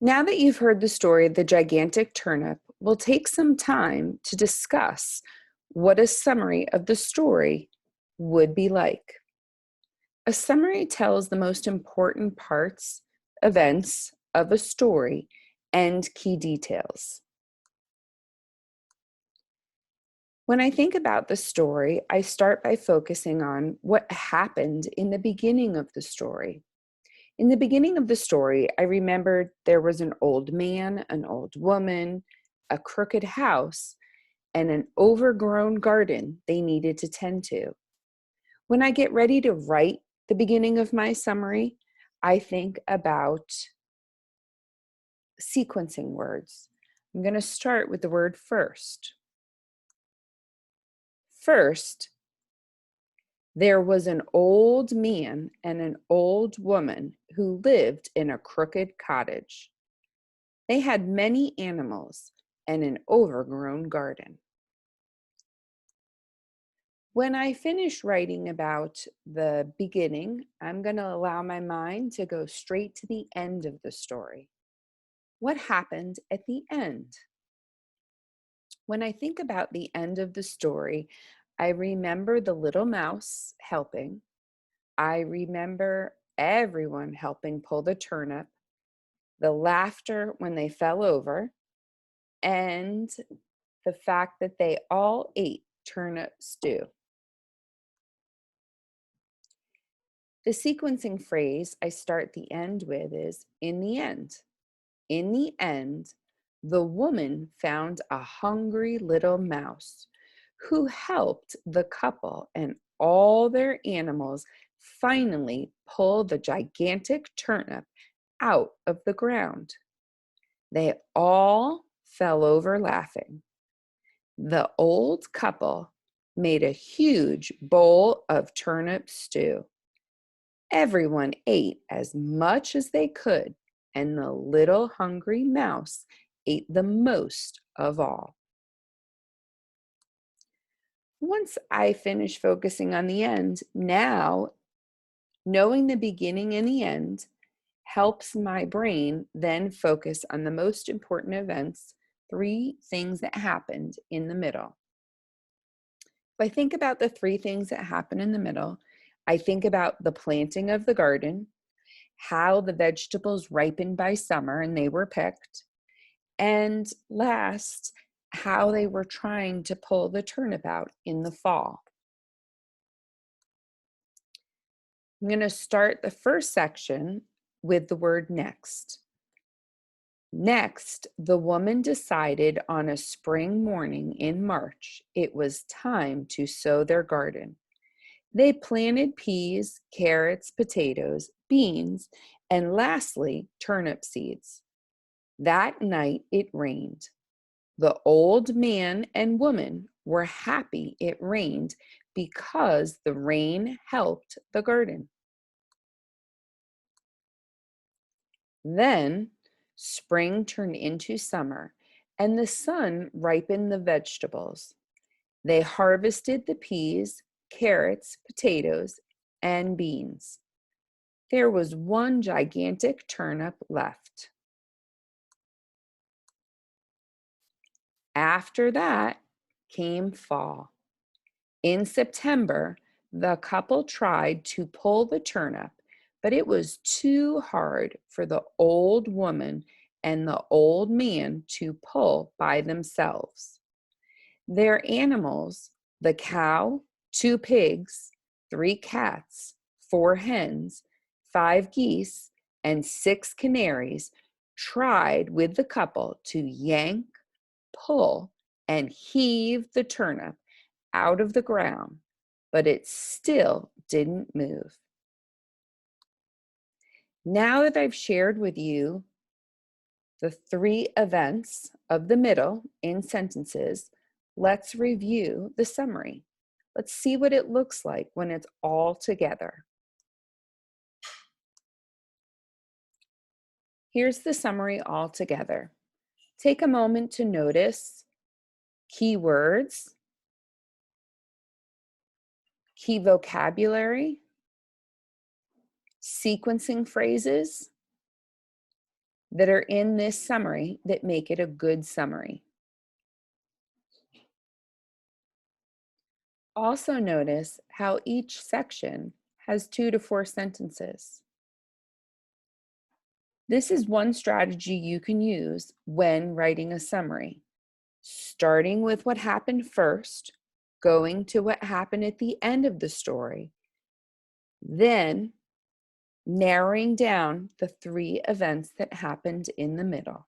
Now that you've heard the story of the gigantic turnip, we'll take some time to discuss what a summary of the story would be like. A summary tells the most important parts, events of a story, and key details. When I think about the story, I start by focusing on what happened in the beginning of the story. In the beginning of the story, I remembered there was an old man, an old woman, a crooked house, and an overgrown garden they needed to tend to. When I get ready to write the beginning of my summary, I think about sequencing words. I'm going to start with the word first. First, there was an old man and an old woman who lived in a crooked cottage. They had many animals and an overgrown garden. When I finish writing about the beginning, I'm going to allow my mind to go straight to the end of the story. What happened at the end? When I think about the end of the story, I remember the little mouse helping. I remember everyone helping pull the turnip, the laughter when they fell over, and the fact that they all ate turnip stew. The sequencing phrase I start the end with is in the end. In the end, the woman found a hungry little mouse who helped the couple and all their animals finally pull the gigantic turnip out of the ground. They all fell over laughing. The old couple made a huge bowl of turnip stew. Everyone ate as much as they could, and the little hungry mouse ate the most of all. Once I finish focusing on the end, now knowing the beginning and the end helps my brain then focus on the most important events, 3 things that happened in the middle. If I think about the 3 things that happen in the middle, I think about the planting of the garden, how the vegetables ripened by summer and they were picked, and last, how they were trying to pull the turnip out in the fall. I'm going to start the first section with the word next. Next, the woman decided on a spring morning in March it was time to sow their garden. They planted peas, carrots, potatoes, beans, and lastly, turnip seeds. That night it rained. The old man and woman were happy it rained because the rain helped the garden. Then spring turned into summer, and the sun ripened the vegetables. They harvested the peas, carrots, potatoes, and beans. There was one gigantic turnip left. After that came fall. In September, the couple tried to pull the turnip, but it was too hard for the old woman and the old man to pull by themselves. Their animals, the cow, 2 pigs, 3 cats, 4 hens, 5 geese, and 6 canaries, tried with the couple to yank, pull, and heave the turnip out of the ground, but it still didn't move. Now that I've shared with you the 3 events of the middle in sentences, let's review the summary. Let's see what it looks like when it's all together. Here's the summary all together. Take a moment to notice key words, key vocabulary, sequencing phrases, that are in this summary that make it a good summary. Also notice how each section has 2 to 4 sentences. This is one strategy you can use when writing a summary. Starting with what happened first, going to what happened at the end of the story, then narrowing down the 3 events that happened in the middle.